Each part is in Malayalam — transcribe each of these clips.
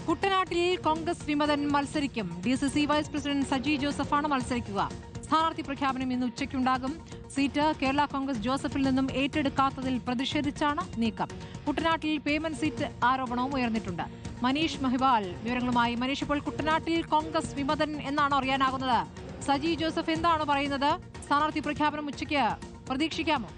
കുട്ടനാട്ടിൽ കോൺഗ്രസ് വിമതൻ മത്സരിക്കും. DCC വൈസ് പ്രസിഡന്റ് സജി ജോസഫാണ് മത്സരിക്കുക. സ്ഥാനാർത്ഥി പ്രഖ്യാപനം ഇന്ന് ഉച്ചയ്ക്കുണ്ടാകും. സീറ്റ് കേരള കോൺഗ്രസ് ജോസഫിൽ നിന്നും ഏറ്റെടുക്കാത്തതിൽ പ്രതിഷേധിച്ചാണ് നീക്കം. കുട്ടനാട്ടിൽ പേയ്മെന്റ് സീറ്റ് ആരോപണവും ഉയർന്നിട്ടുണ്ട്. മനീഷ് മഹിവാൽ വിവരങ്ങളുമായി. മനീഷ്, ഇപ്പോൾ കുട്ടനാട്ടിൽ കോൺഗ്രസ് വിമതൻ എന്നാണോ അറിയാനാകുന്നത്? സജി ജോസഫ് എന്താണ് പറയുന്നത്? സ്ഥാനാർത്ഥി പ്രഖ്യാപനം ഉച്ചയ്ക്ക് പ്രതീക്ഷിക്കാമോ?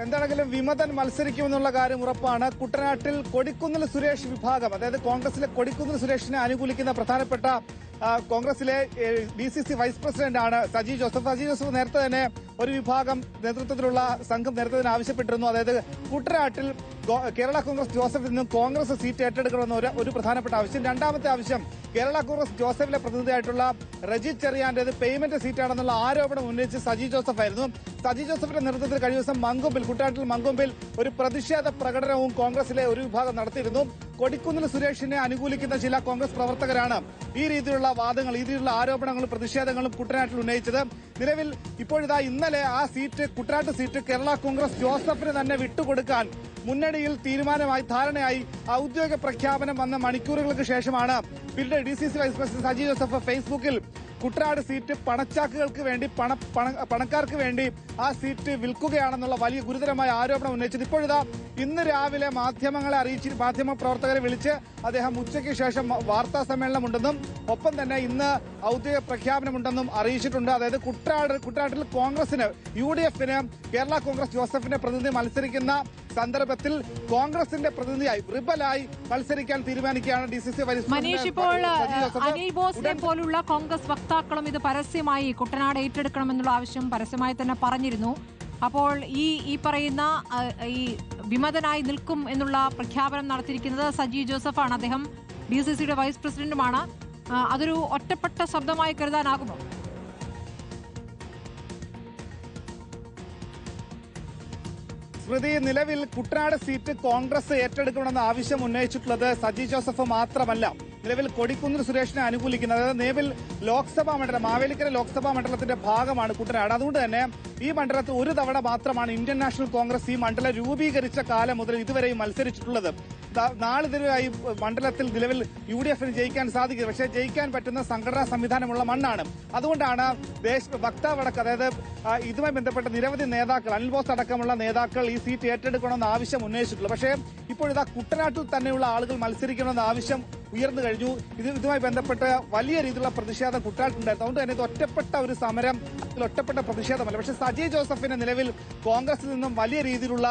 എന്താണെങ്കിലും വിമതൻ മത്സരിക്കുമെന്നുള്ള കാര്യം ഉറപ്പാണ്. കുട്ടനാട്ടിൽ കൊടിക്കുന്നിൽ സുരേഷ് വിഭാഗം, അതായത് കോൺഗ്രസിലെ കൊടിക്കുന്നിൽ സുരേഷിനെ അനുകൂലിക്കുന്ന പ്രധാനപ്പെട്ട കോൺഗ്രസിലെ DCC വൈസ് പ്രസിഡന്റാണ് സജി ജോസഫ്. സജി ജോസഫ് നേരത്തെ തന്നെ ഒരു വിഭാഗം നേതൃത്വത്തിലുള്ള സംഘം നേരത്തെ തന്നെ ആവശ്യപ്പെട്ടിരുന്നു. അതായത് കുട്ടനാട്ടിൽ കേരള കോൺഗ്രസ് ജോസഫിൽ നിന്നും കോൺഗ്രസ് സീറ്റ് ഏറ്റെടുക്കണമെന്ന ഒരു പ്രധാനപ്പെട്ട ആവശ്യം. രണ്ടാമത്തെ ആവശ്യം, കേരള കോൺഗ്രസ് ജോസഫിലെ പ്രതിനിധിയായിട്ടുള്ള റജി ചെറിയാന്റേത് പേയ്മെന്റ് സീറ്റാണെന്നുള്ള ആരോപണം ഉന്നയിച്ച് സജി ജോസഫ് ആയിരുന്നു. സജി ജോസഫിന്റെ നേതൃത്വത്തിൽ കഴിഞ്ഞ ദിവസം കുട്ടനാട്ടിൽ മങ്കൊമ്പിൽ ഒരു പ്രതിഷേധ പ്രകടനവും കോൺഗ്രസിലെ ഒരു വിഭാഗം നടത്തിയിരുന്നു. കൊടിക്കുന്നിൽ സുരേഷിനെ അനുകൂലിക്കുന്ന ചില കോൺഗ്രസ് പ്രവർത്തകരാണ് ഈ രീതിയിലുള്ള വാദങ്ങൾ, ഈ രീതിയിലുള്ള ആരോപണങ്ങളും പ്രതിഷേധങ്ങളും കുട്ടനാട്ടിൽ ഉന്നയിച്ചത്. നിലവിൽ ഇപ്പോഴിതാ ഇന്നലെ ആ സീറ്റ്, കുട്ടനാട്ട് സീറ്റ് കേരള കോൺഗ്രസ് ജോസഫിന് തന്നെ വിട്ടുകൊടുക്കാൻ മുന്നണിയിൽ തീരുമാനമായി, ധാരണയായി. ഔദ്യോഗിക പ്രഖ്യാപനം വന്ന മണിക്കൂറുകൾക്ക് ശേഷമാണ് പിന്നീട് DCC vice president Saji Joseph ഫേസ്ബുക്കിൽ കുട്ടനാട് സീറ്റ് പണച്ചാക്കുകൾക്ക് വേണ്ടി, പണക്കാർക്ക് വേണ്ടി ആ സീറ്റ് വിൽക്കുകയാണെന്നുള്ള വലിയ ഗുരുതരമായ ആരോപണം ഉന്നയിച്ചത്. ഇപ്പോഴിതാ ഇന്ന് രാവിലെ മാധ്യമ പ്രവർത്തകരെ വിളിച്ച് അദ്ദേഹം ഉച്ചയ്ക്ക് ശേഷം വാർത്താ സമ്മേളനമുണ്ടെന്നും ഒപ്പം തന്നെ ഇന്ന് ഔദ്യോഗിക പ്രഖ്യാപനമുണ്ടെന്നും അറിയിച്ചിട്ടുണ്ട്. അതായത് കുട്ടനാട്ടിൽ കോൺഗ്രസിന്, UDFന് കേരള കോൺഗ്രസ് ജോസഫിന്റെ പ്രതിനിധി മത്സരിക്കുന്ന സന്ദർഭത്തിൽ കോൺഗ്രസിന്റെ പ്രതിനിധിയായി, റിബലായി മത്സരിക്കാൻ തീരുമാനിക്കുകയാണ് DCC വൈസ് മനീഷ്. ഇപ്പോൾ അനിൽ ബോസിനെ പോലുള്ള കോൺഗ്രസ് വക്താക്കളും ഇത് പരസ്യമായി കുട്ടനാട് ഏറ്റെടുക്കണമെന്നുള്ള ആവശ്യം പരസ്യമായി തന്നെ പറഞ്ഞിരുന്നു. അപ്പോൾ ഈ പറയുന്ന ഈ വിമതനായി നിൽക്കും എന്നുള്ള പ്രഖ്യാപനം നടത്തിയിരിക്കുന്നത് സജി ജോസഫാണ്. അദ്ദേഹം DCCയുടെ വൈസ് പ്രസിഡന്റുമാണ്. അതൊരു ഒറ്റപ്പെട്ട ശബ്ദമായി കരുതാനാകുമോ? സ്മൃതി, നിലവിൽ കുട്ടനാട് സീറ്റ് കോൺഗ്രസ് ഏറ്റെടുക്കണമെന്ന ആവശ്യം ഉന്നയിച്ചിട്ടുള്ളത് സജി ജോസഫ് മാത്രമല്ല. നിലവിൽ കൊടിക്കുന്നിൽ സുരേഷിനെ അനുകൂലിക്കുന്നത്, അതായത് നിലവിൽ ലോക്സഭാ മണ്ഡലം, മാവേലിക്കര ലോക്സഭാ മണ്ഡലത്തിന്റെ ഭാഗമാണ് കുട്ടനാട്. അതുകൊണ്ട് തന്നെ ഈ മണ്ഡലത്തിൽ ഒരു തവണ മാത്രമാണ് ഇന്ത്യൻ നാഷണൽ കോൺഗ്രസ് ഈ മണ്ഡലം രൂപീകരിച്ച കാലം മുതൽ ഇതുവരെയും മത്സരിച്ചിട്ടുള്ളത്. നാളിതുവരെയായി മണ്ഡലത്തിൽ നിലവിൽ UDFന് ജയിക്കാൻ സാധിക്കും. പക്ഷേ ജയിക്കാൻ പറ്റുന്ന സംഘടനാ സംവിധാനമുള്ള മണ്ണാണ്. അതുകൊണ്ടാണ് വക്താവടക്കം, അതായത് ഇതുമായി ബന്ധപ്പെട്ട നിരവധി നേതാക്കൾ, അനിൽ ബോസ് അടക്കമുള്ള നേതാക്കൾ ഈ സീറ്റ് ഏറ്റെടുക്കണമെന്ന ആവശ്യം ഉന്നയിച്ചിട്ടുള്ളത്. പക്ഷേ ഇപ്പോഴിതാ കുട്ടനാട്ടിൽ തന്നെയുള്ള ആളുകൾ മത്സരിക്കണമെന്ന ആവശ്യം ഉയർന്നു കഴിഞ്ഞു. ഇതുമായി ബന്ധപ്പെട്ട് വലിയ രീതിയിലുള്ള പ്രതിഷേധം കുട്ടനാട്ടിലുണ്ടായിരുന്നു. അതുകൊണ്ട് തന്നെ ഇത് ഒറ്റപ്പെട്ട ഒരു സമരം, ഒറ്റപ്പെട്ട പ്രതിഷേധമല്ല. പക്ഷേ സജി ജോസഫിന് നിലവിൽ കോൺഗ്രസിൽ നിന്നും വലിയ രീതിയിലുള്ള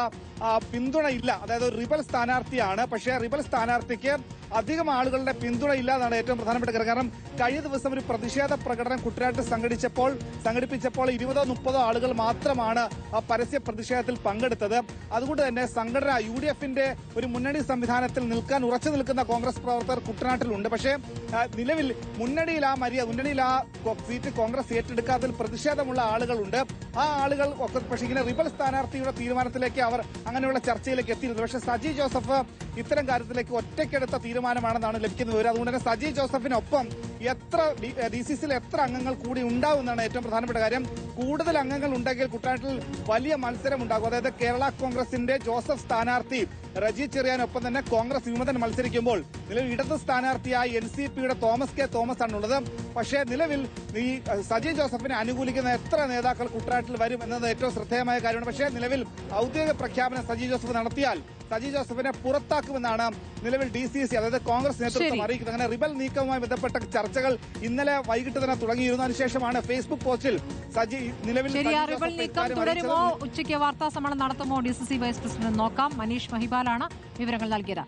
പിന്തുണയില്ല. അതായത് ഒരു റിബൽ സ്ഥാനാർത്ഥിയാണ്. പക്ഷേ റിബൽ സ്ഥാനാർത്ഥിക്ക് അധികം ആളുകളുടെ പിന്തുണ ഇല്ല എന്നാണ് ഏറ്റവും പ്രധാനപ്പെട്ട കാര്യം. കാരണം കഴിഞ്ഞ ദിവസം ഒരു പ്രതിഷേധ പ്രകടനം കുട്ടനാട്ടിൽ സംഘടിപ്പിച്ചപ്പോൾ 20-30 ആളുകൾ മാത്രമാണ് ആ പരസ്യ പ്രതിഷേധത്തിൽ പങ്കെടുത്തത്. അതുകൊണ്ട് തന്നെ സംഘടന, UDFന്റെ ഒരു മുന്നണി സംവിധാനത്തിൽ ഉറച്ചു നിൽക്കുന്ന കോൺഗ്രസ് പ്രവർത്തകർ കുട്ടനാട്ടിലുണ്ട്. പക്ഷേ നിലവിൽ മുന്നണിയിൽ ആ സീറ്റ് കോൺഗ്രസ് ഏറ്റെടുക്കാത്തതിൽ പ്രതിഷേധമുള്ള ആളുകളുണ്ട്. ആ ആളുകൾ പക്ഷേ ഇങ്ങനെ റിബൽ സ്ഥാനാർത്ഥിയുടെ തീരുമാനത്തിലേക്ക്, അവർ അങ്ങനെയുള്ള ചർച്ചയിലേക്ക് എത്തിയിരുന്നു. പക്ഷേ സജി ജോസഫ് ഇത്തരം കാര്യത്തിലേക്ക് ഒറ്റയ്ക്കെടുത്ത തീരുമാനമാണെന്നാണ് ലഭിക്കുന്ന വിവരം. അതുകൊണ്ട് തന്നെ സജി ജോസഫിനൊപ്പം DCCയിൽ എത്ര അംഗങ്ങൾ കൂടി ഉണ്ടാവുമെന്നാണ് ഏറ്റവും പ്രധാനപ്പെട്ട കാര്യം. കൂടുതൽ അംഗങ്ങൾ ഉണ്ടെങ്കിൽ കുട്ടനാട്ടിൽ വലിയ മത്സരം ഉണ്ടാകും. അതായത് കേരള കോൺഗ്രസിന്റെ ജോസഫ് സ്ഥാനാർത്ഥി റജി ചെറിയാനൊപ്പം തന്നെ കോൺഗ്രസ് വിമതൻ മത്സരിക്കുമ്പോൾ നിലവിൽ ഇടത് സ്ഥാനാർത്ഥിയായി NCPയുടെ തോമസ് കെ തോമസ് ആണുള്ളത്. പക്ഷേ നിലവിൽ ഈ സജി ജോസഫിനെ അനുകൂലിക്കുന്ന എത്ര നേതാക്കൾ കുട്ടനാട്ടിൽ വരും എന്നത് ഏറ്റവും ശ്രദ്ധേയമായ കാര്യമാണ്. പക്ഷേ നിലവിൽ ഔദ്യോഗിക പ്രഖ്യാപനം സജി ജോസഫ് നടത്തിയാൽ സജി ജോസഫിനെ പുറത്താക്കുമെന്നാണ് നിലവിൽ DCC, അതായത് കോൺഗ്രസ് നേതൃത്വം അറിയിക്കുന്നത്. അങ്ങനെ റിബൽ നീക്കവുമായി ബന്ധപ്പെട്ട ചർച്ചകൾ ഇന്നലെ വൈകിട്ട് തന്നെ തുടങ്ങിയിരുന്നു. അതിനുശേഷമാണ് ഫേസ്ബുക്ക് പോസ്റ്റിൽ സജി നിലവിൽ റിബൽ നീക്കം തുടരുമോ, ഉച്ചയ്ക്ക് വാർത്താ സമ്മേളനം നടത്തുമോ DCC വൈസ് പ്രസിഡന്റ് നോക്കാം. മനീഷ് മഹിബാലാണ് വിവരങ്ങൾ നൽകിയത്.